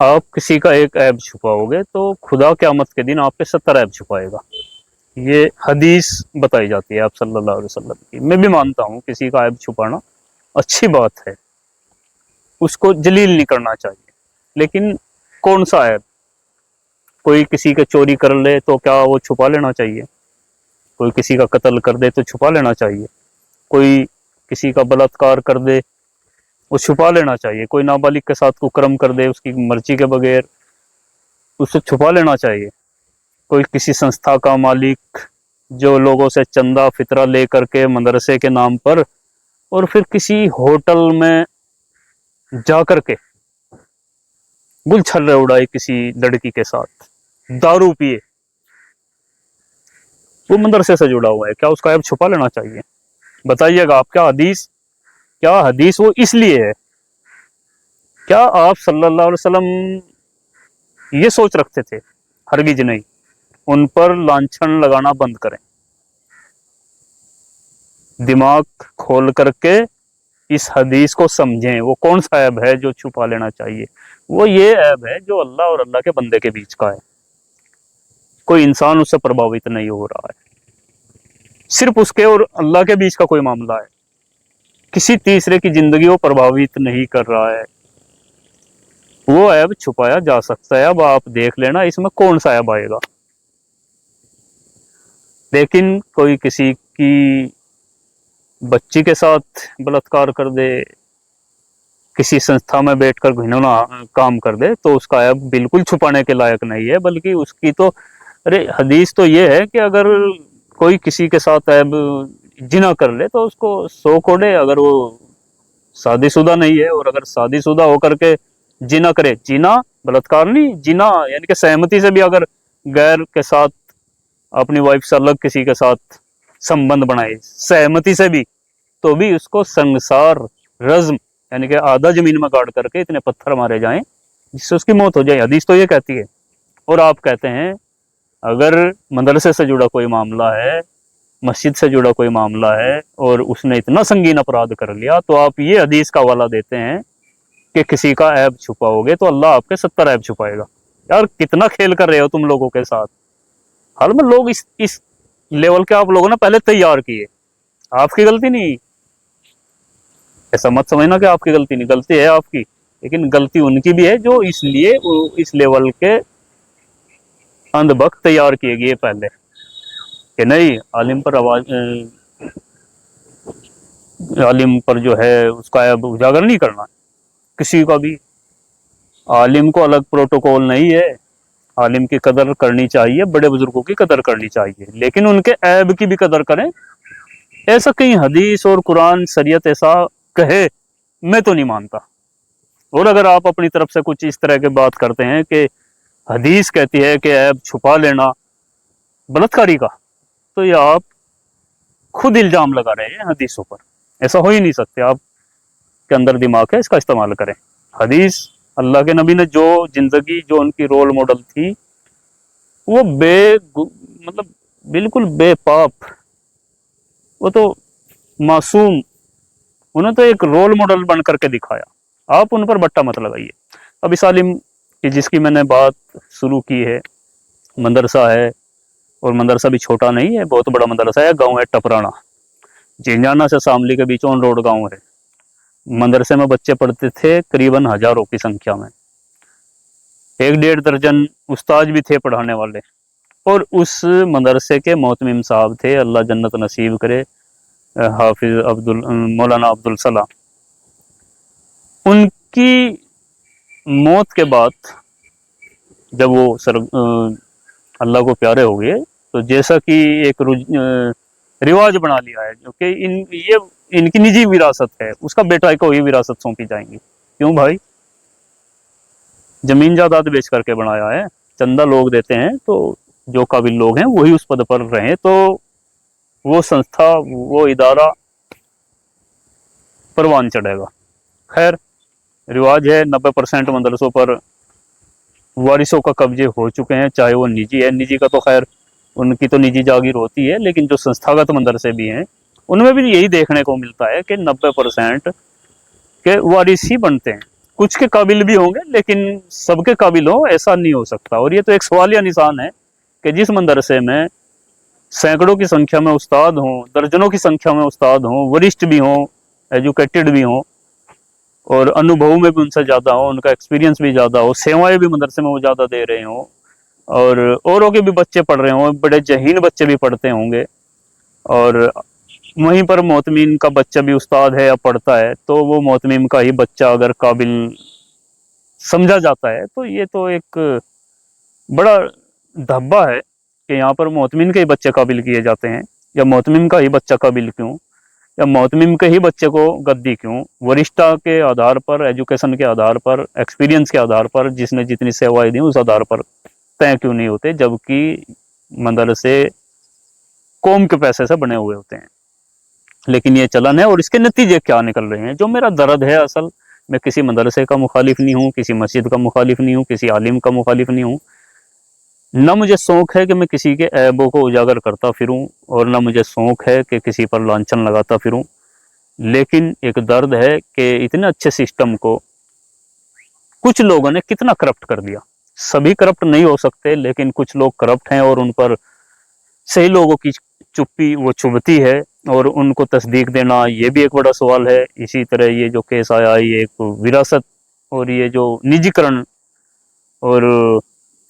आप किसी का एक ऐब छुपाओगे तो खुदा क़यामत के दिन आपके 70 ऐब छुपाएगा। ये हदीस बताई जाती है आप सल्लल्लाहु अलैहि वसल्लम की। मैं भी मानता हूँ किसी का ऐब छुपाना अच्छी बात है, उसको जलील नहीं करना चाहिए, लेकिन कौन सा ऐब? कोई किसी का चोरी कर ले तो क्या वो छुपा लेना चाहिए? कोई किसी का कत्ल कर दे तो छुपा लेना चाहिए? कोई किसी का बलात्कार कर दे वो छुपा लेना चाहिए? कोई नाबालिग के साथ कुकर्म कर दे उसकी मर्जी के बगैर, उसे छुपा लेना चाहिए? कोई किसी संस्था का मालिक जो लोगों से चंदा फितरा ले करके मदरसे के नाम पर और फिर किसी होटल में जा करके गुलछर्रे उड़ाए किसी लड़की के साथ, दारू पिए, वो मदरसे से जुड़ा हुआ है, क्या उसका ऐब छुपा लेना चाहिए? बताइएगा आप। क्या हदीस वो इसलिए है? क्या आप सल्लल्लाहु अलैहि वसल्लम ये सोच रखते थे? हरगिज नहीं। उन पर लांछन लगाना बंद करें, दिमाग खोल करके इस हदीस को समझें। वो कौन सा ऐब है जो छुपा लेना चाहिए? वो ये ऐब है जो अल्लाह और अल्लाह के बंदे के बीच का है, कोई इंसान उससे प्रभावित नहीं हो रहा है, सिर्फ उसके और अल्लाह के बीच का कोई मामला है, किसी तीसरे की जिंदगी वो प्रभावित नहीं कर रहा है, वो ऐब छुपाया जा सकता है। अब आप देख लेना इसमें कौन सा ऐब आएगा। लेकिन कोई किसी की बच्ची के साथ बलात्कार कर दे, किसी संस्था में बैठकर घिनौना काम कर दे, तो उसका ऐब बिल्कुल छुपाने के लायक नहीं है, बल्कि उसकी तो अरे हदीस तो ये है कि अगर कोई किसी के साथ ऐब जिना कर ले तो उसको 100 कोड़े, अगर वो शादीशुदा नहीं है, और अगर शादीशुदा होकर के जिना करे, जिना बलात्कार नहीं, जिना यानी कि सहमति से भी अगर गैर के साथ अपनी वाइफ से अलग किसी के साथ संबंध बनाए सहमति से भी, तो भी उसको संसार रज्म यानी कि आधा जमीन में गाड़ करके इतने पत्थर मारे जाएं जिससे उसकी मौत हो जाए। हदीस तो ये कहती है। और आप कहते हैं अगर मदरसे से जुड़ा कोई मामला है, मस्जिद से जुड़ा कोई मामला है और उसने इतना संगीन अपराध कर लिया, तो आप ये हदीस का हवाला देते हैं कि किसी का ऐब छुपाओगे तो अल्लाह आपके 70 ऐब छुपाएगा। यार कितना खेल कर रहे हो तुम लोगों के साथ। हाल में लोग इस लेवल के आप लोगों ने पहले तैयार किए, आपकी गलती नहीं। ऐसा मत समझना कि आपकी गलती नहीं, गलती है आपकी, लेकिन गलती उनकी भी है जो इसलिए इस लेवल के अंधभक्त तैयार किए गए पहले कि नहीं आलिम पर आवाज आलिम पर जो है उसका ऐब उजागर नहीं करना किसी का भी। आलिम को अलग प्रोटोकॉल नहीं है, आलिम की कदर करनी चाहिए, बड़े बुजुर्गों की कदर करनी चाहिए, लेकिन उनके ऐब की भी कदर करें। ऐसा कहीं हदीस और कुरान शरीयत ऐसा कहे मैं तो नहीं मानता। और अगर आप अपनी तरफ से कुछ इस तरह की बात करते हैं कि हदीस कहती है कि ऐब छुपा लेना बलात्कारी का, तो ये आप खुद इल्जाम लगा रहे हैं हदीसों पर। ऐसा हो ही नहीं सकते। आप के अंदर दिमाग है, इसका इस्तेमाल करें। हदीस अल्लाह के नबी ने जो जिंदगी जो उनकी रोल मॉडल थी वो मतलब बिल्कुल बेपाप, वो तो मासूम, उन्हें तो एक रोल मॉडल बन करके दिखाया। आप उन पर बट्टा मत लगाइए। अब इस आलिम की जिसकी मैंने बात शुरू की है, मदरसा है, और मदरसा भी छोटा नहीं है, बहुत बड़ा मदरसा है। गांव है टपराना, झिंझाना से शामली के बीच ऑन रोड गांव है। मदरसे में बच्चे पढ़ते थे करीबन हजारों की संख्या में, 1-1.5 दर्जन उस्ताद भी थे पढ़ाने वाले। और उस मदरसे के मोहतमिम साहब थे, अल्लाह जन्नत नसीब करे, हाफिज मौलाना अब्दुल सलाम। उनकी मौत के बाद जब वो अल्लाह को प्यारे हो गए, तो जैसा कि एक रिवाज बना लिया है जो कि ये इनकी निजी विरासत है, उसका बेटा को ही विरासत सौंपी जाएंगी। क्यों भाई? जमीन जायदाद बेच करके बनाया है, चंदा लोग देते हैं, तो जो काबिल लोग हैं वही उस पद पर रहे, तो वो संस्था वो इदारा परवान चढ़ेगा। खैर रिवाज है, 90% मदरसों पर वारिसों का कब्जे हो चुके हैं, चाहे वो निजी है। निजी का तो खैर उनकी तो निजी जागीर होती है, लेकिन जो संस्थागत मदरसे भी हैं उनमें भी यही देखने को मिलता है कि 90% के वारिस ही बनते हैं। कुछ के काबिल भी होंगे, लेकिन सबके काबिल हो ऐसा नहीं हो सकता। और ये तो एक सवालिया निशान है कि जिस मदरसे में सैकड़ों की संख्या में उस्ताद हों, दर्जनों की संख्या में उस्ताद हों, वरिष्ठ भी हों, एजुकेटेड भी हों, और अनुभव में भी उनसे ज़्यादा हो, उनका एक्सपीरियंस भी ज़्यादा हो, सेवाएं भी मदरसे में वो ज़्यादा दे रहे हों, और औरों के भी बच्चे पढ़ रहे हों, बड़े जहीन बच्चे भी पढ़ते होंगे, और वहीं पर मोहतमीन का बच्चा भी उस्ताद है या पढ़ता है, तो वो मोहतमीम का ही बच्चा अगर काबिल समझा जाता है, तो ये तो एक बड़ा धब्बा है कि यहाँ पर मोहतमीन के ही बच्चे काबिल किए जाते हैं, या मोहतमीम का ही बच्चा काबिल क्यों, या मोहतमीम के ही बच्चे को गद्दी क्यों। वरिष्ठता के आधार पर, एजुकेशन के आधार पर, एक्सपीरियंस के आधार पर, जिसने जितनी सेवाएं दी उस आधार पर तय क्यों नहीं होते, जबकि मदरसे कौम के पैसे से बने हुए होते हैं। लेकिन ये चलन है, और इसके नतीजे क्या निकल रहे हैं, जो मेरा दर्द है असल। मैं किसी मदरसे का मुखालिफ नहीं हूँ, किसी मस्जिद का मुखालिफ नहीं हूँ, किसी आलिम का मुखालिफ नहीं हूँ। न मुझे शौक है कि मैं किसी के ऐबों को उजागर करता फिरूं, और न मुझे शौक है कि किसी पर लांछन लगाता फिरूं। लेकिन एक दर्द है कि इतने अच्छे सिस्टम को कुछ लोगों ने कितना करप्ट कर दिया। सभी करप्ट नहीं हो सकते, लेकिन कुछ लोग करप्ट हैं, और उन पर सही लोगों की चुप्पी वो चुभती है, और उनको तस्दीक देना ये भी एक बड़ा सवाल है। इसी तरह ये जो केस आया, ये एक विरासत और ये जो निजीकरण और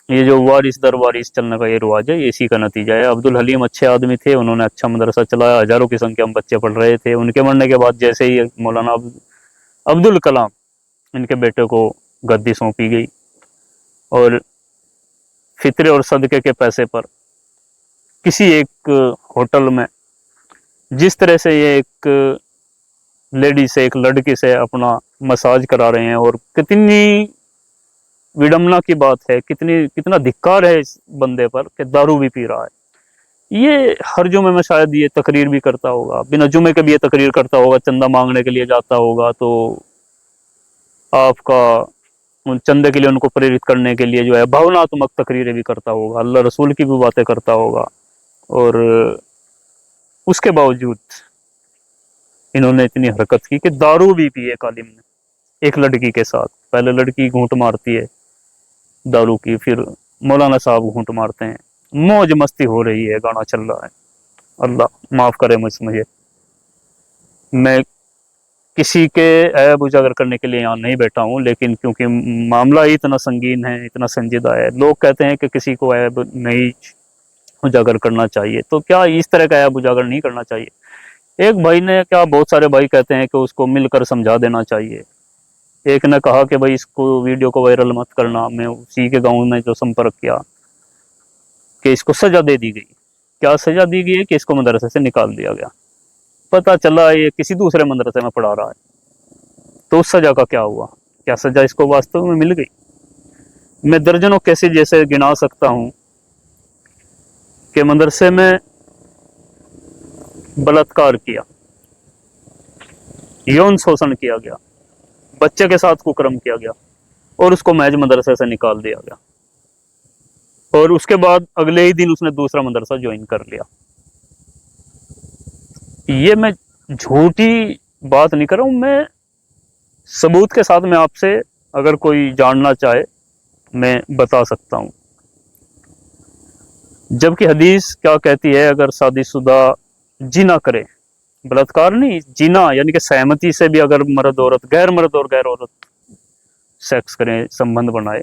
ये जो वारिस दर वारिस चलने का ये रिवाज है, ये इसी का नतीजा है। अब्दुल हलीम अच्छे आदमी थे, उन्होंने अच्छा मदरसा चलाया, हजारों की संख्या में बच्चे पढ़ रहे थे। उनके मरने के बाद जैसे ही मौलाना अब्दुल कलाम, इनके बेटे को गद्दी सौंपी गई, और फितरे और सदके के पैसे पर किसी एक होटल में जिस तरह से ये एक लेडी से, एक लड़की से अपना मसाज करा रहे हैं, और कितनी विडम्बना की बात है, कितना धिक्कार है इस बंदे पर कि दारू भी पी रहा है। ये हर जुमे में शायद ये तकरीर भी करता होगा, बिना जुमे के भी ये तकरीर करता होगा, चंदा मांगने के लिए जाता होगा, तो आपका उन चंदे के लिए उनको प्रेरित करने के लिए जो है भावनात्मक तकरीरें भी करता होगा, अल्लाह रसूल की भी बातें करता होगा। और उसके बावजूद इन्होंने इतनी हरकत की कि दारू भी पी एक आलिम ने एक लड़की के साथ। पहले लड़की घूंट मारती है दारू की, फिर मौलाना साहब घूंट मारते हैं, मौज मस्ती हो रही है, गाना चल रहा है। अल्लाह माफ करे मुझे, मैं किसी के ऐब उजागर करने के लिए यहाँ नहीं बैठा हूँ, लेकिन क्योंकि मामला ही इतना संगीन है, इतना संजीदा है, लोग कहते हैं कि किसी को ऐब नहीं उजागर करना चाहिए, तो क्या इस तरह का ऐब उजागर नहीं करना चाहिए। एक भाई ने, क्या बहुत सारे भाई कहते हैं कि उसको मिलकर समझा देना चाहिए। एक ने कहा कि भाई इसको वीडियो को वायरल मत करना। मैं उसी के गांव में जो संपर्क किया कि इसको सजा दे दी गई। क्या सजा दी गई है कि इसको मदरसे से निकाल दिया गया। पता चला ये किसी दूसरे मदरसे में पढ़ा रहा है, तो उस सजा का क्या हुआ, क्या सजा इसको वास्तव में मिल गई। मैं दर्जनों केसेस जैसे गिना सकता हूं कि मदरसे में बलात्कार किया, यौन शोषण किया गया, बच्चे के साथ कुकर्म किया गया, और उसको महज मदरसे से निकाल दिया गया, और उसके बाद अगले ही दिन उसने दूसरा मदरसा ज्वाइन कर लिया। ये मैं झूठी बात नहीं कर रहा हूं, मैं सबूत के साथ मैं आपसे, अगर कोई जानना चाहे, मैं बता सकता हूं। जबकि हदीस क्या कहती है, अगर शादीशुदा जिना करे, बलात्कार नहीं, जिना यानी कि सहमति से भी अगर मर्द औरत, गैर मर्द और गैर औरत सेक्स करें, संबंध बनाए,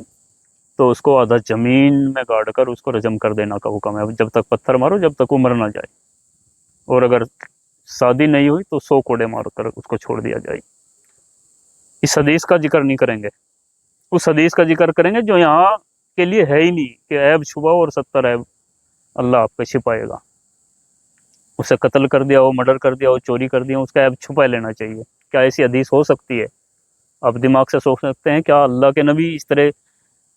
तो उसको आधा जमीन में गाड़ कर उसको रजम कर देना का हुक्म है। जब तक पत्थर मारो, जब तक वो मर ना जाए, और अगर शादी नहीं हुई तो 100 कोड़े मार कर उसको छोड़ दिया जाए। इस हदीस का जिक्र नहीं करेंगे, उस हदीस का जिक्र करेंगे जो यहाँ के लिए है ही नहीं कि ऐब छुपाओ और 70 ऐब अल्लाह आपको छिपाएगा। उसे कत्ल कर दिया हो, मर्डर कर दिया हो, चोरी कर दिया हो, उसका ऐब छुपा लेना चाहिए। क्या ऐसी हदीस हो सकती है? आप दिमाग से सोच सकते हैं क्या अल्लाह के नबी इस तरह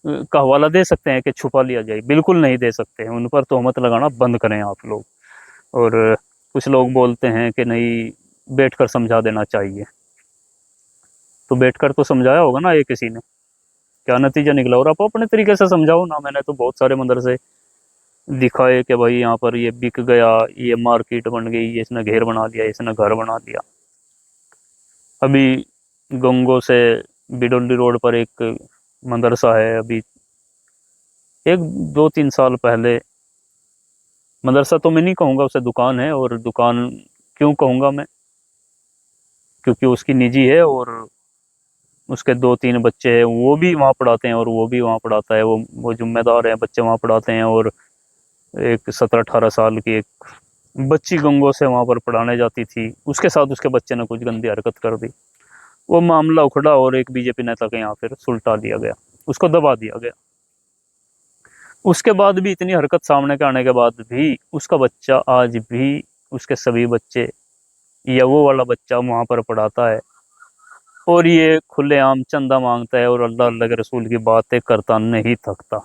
का हवाला दे सकते हैं कि छुपा लिया जाए? बिल्कुल नहीं दे सकते हैं। उन पर तोहमत लगाना बंद करें आप लोग। और कुछ लोग बोलते हैं कि नहीं, बैठकर समझा देना चाहिए, तो बैठकर तो समझाया होगा ना ये किसी ने, क्या नतीजा निकला? और आप अपने तरीके से समझाओ ना। मैंने तो बहुत सारे मदरसे दिखाए कि भाई यहाँ पर ये बिक गया, ये मार्केट बन गई, ये इसने घेर बना लिया, इसने घर बना लिया। अभी गंगों से बिडोली रोड पर एक मदरसा है, अभी 1-2-3 साल पहले, मदरसा तो मैं नहीं कहूँगा, उसे दुकान है। और दुकान क्यों कहूँगा मैं, क्योंकि उसकी निजी है और उसके 2-3 बच्चे हैं, वो भी वहाँ पढ़ाते हैं और वो भी वहाँ पढ़ाता है, वो जिम्मेदार हैं, बच्चे वहाँ पढ़ाते हैं। और एक 17-18 साल की एक बच्ची गंगों से वहाँ पर पढ़ाने जाती थी, उसके साथ उसके बच्चे ने कुछ गंदी हरकत कर दी, वो मामला उखड़ा और एक बीजेपी नेता के यहाँ फिर सुलटा दिया गया, उसको दबा दिया गया। उसके बाद भी इतनी हरकत सामने के आने के बाद भी उसका बच्चा आज भी, उसके सभी बच्चे या वो वाला बच्चा वहाँ पर पढ़ाता है और ये खुलेआम चंदा मांगता है और अल्लाह अल्लाह के रसूल की बातें करता नहीं थकता।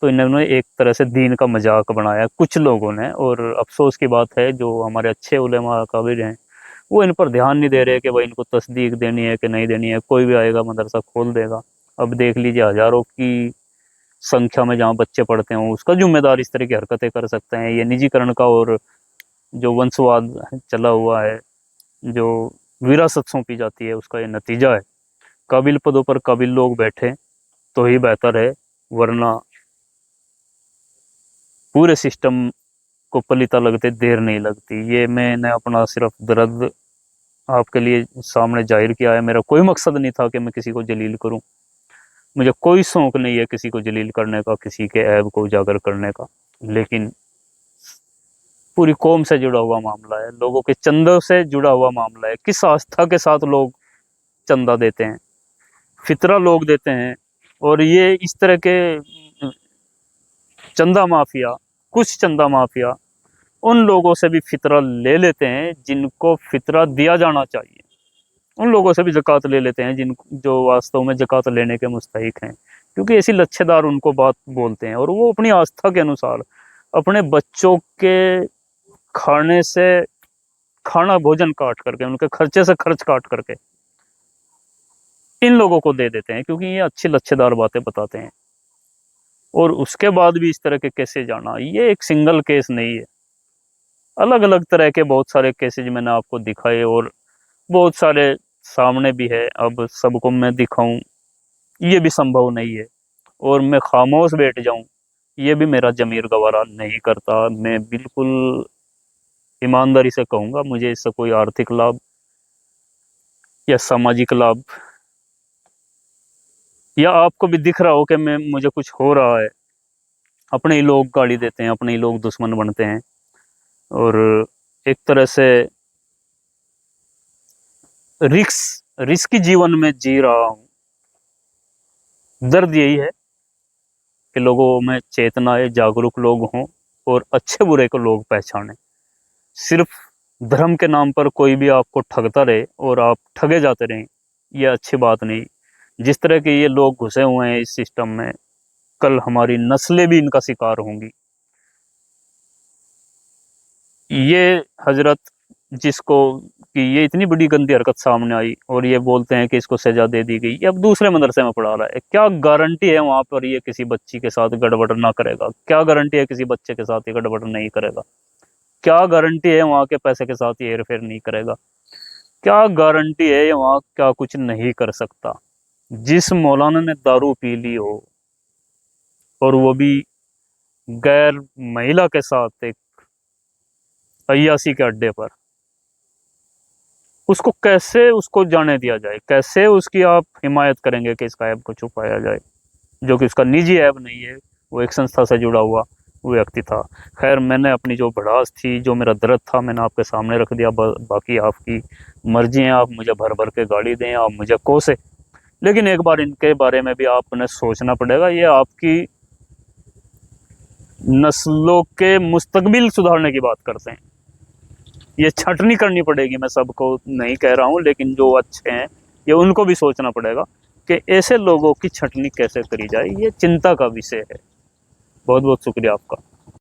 तो इन्होंने एक तरह से दीन का मजाक बनाया कुछ लोगों ने, और अफसोस की बात है जो हमारे अच्छे उलेमा काबिर हैं वो इन पर ध्यान नहीं दे रहे कि भाई इनको तस्दीक देनी है कि नहीं देनी है। कोई भी आएगा मदरसा खोल देगा। अब देख लीजिए हज़ारों की संख्या में जहाँ बच्चे पढ़ते हों उसका जिम्मेदार इस तरह की हरकतें कर सकते हैं। ये निजीकरण का और जो वंशवाद चला हुआ है, जो विरासत सौंपी जाती है, उसका ये नतीजा है। काबिल पदों पर काबिल लोग बैठे तो ही बेहतर है, वरना पूरे सिस्टम को पलीता लगते देर नहीं लगती। ये मैंने अपना सिर्फ दर्द आपके लिए सामने जाहिर किया है। मेरा कोई मकसद नहीं था कि मैं किसी को जलील करूं, मुझे कोई शौक नहीं है किसी को जलील करने का, किसी के ऐब को उजागर करने का। लेकिन पूरी कौम से जुड़ा हुआ मामला है, लोगों के चंदों से जुड़ा हुआ मामला है। किस आस्था के साथ लोग चंदा देते हैं, फितरा लोग देते हैं, और ये इस तरह के चंदा माफिया, कुछ चंदा माफिया उन लोगों से भी फितरा ले लेते हैं जिनको फितरा दिया जाना चाहिए, उन लोगों से भी ज़कात ले लेते हैं जो वास्तव में ज़कात लेने के मुस्तहिक हैं, क्योंकि ऐसी लच्छेदार उनको बात बोलते हैं। और वो अपनी आस्था के अनुसार अपने बच्चों के खाने से खाना भोजन काट करके, उनके खर्चे से खर्च काट करके इन लोगों को दे देते हैं, क्योंकि ये अच्छी लच्छेदार बातें बताते हैं। और उसके बाद भी इस तरह के केसेज आना, ये एक सिंगल केस नहीं है, अलग अलग तरह के बहुत सारे केसेज मैंने आपको दिखाए और बहुत सारे सामने भी है। अब सबको मैं दिखाऊं ये भी संभव नहीं है, और मैं खामोश बैठ जाऊं ये भी मेरा जमीर गवारा नहीं करता। मैं बिल्कुल ईमानदारी से कहूँगा, मुझे इससे कोई आर्थिक लाभ या सामाजिक लाभ, या आपको भी दिख रहा हो कि मुझे कुछ हो रहा है, अपने ही लोग गाली देते हैं, अपने ही लोग दुश्मन बनते हैं। और एक तरह से रिस्की जीवन में जी रहा हूँ। दर्द यही है कि लोगों में चेतनाएं, जागरूक लोग हों और अच्छे बुरे को लोग पहचानें। सिर्फ धर्म के नाम पर कोई भी आपको ठगता रहे और आप ठगे जाते रहें, ये अच्छी बात नहीं। जिस तरह के ये लोग घुसे हुए हैं इस सिस्टम में, कल हमारी नस्लें भी इनका शिकार होंगी। ये हजरत जिसको कि ये इतनी बड़ी गंदी हरकत सामने आई और ये बोलते हैं कि इसको सजा दे दी गई, ये अब दूसरे मदरसे में पढ़ा रहा है। क्या गारंटी है वहां पर ये किसी बच्ची के साथ गड़बड़ ना करेगा? क्या गारंटी है किसी बच्चे के साथ ये गड़बड़ नहीं करेगा? क्या गारंटी है वहां के पैसे के साथ ये हेरफेर नहीं करेगा? क्या गारंटी है ये वहां क्या कुछ नहीं कर सकता? जिस मौलाना ने दारू पी ली हो और वो भी गैर महिला के साथ एक अय्यासी के अड्डे पर, उसको कैसे उसको जाने दिया जाए? कैसे उसकी आप हिमायत करेंगे कि इसका ऐब को छुपाया जाए, जो कि उसका निजी ऐब नहीं है, वो एक संस्था से जुड़ा हुआ वो व्यक्ति था। खैर, मैंने अपनी जो भड़ास थी, जो मेरा दर्द था, मैंने आपके सामने रख दिया। बाकी आपकी मर्जी है, आप मुझे भर भर के गाली दें, आप मुझे कोसे, लेकिन एक बार इनके बारे में भी आपने सोचना पड़ेगा। ये आपकी नस्लों के मुस्तकबिल सुधारने की बात करते हैं, ये छटनी करनी पड़ेगी। मैं सबको नहीं कह रहा हूँ, लेकिन जो अच्छे हैं ये उनको भी सोचना पड़ेगा कि ऐसे लोगों की छटनी कैसे करी जाए। ये चिंता का विषय है। बहुत बहुत शुक्रिया आपका।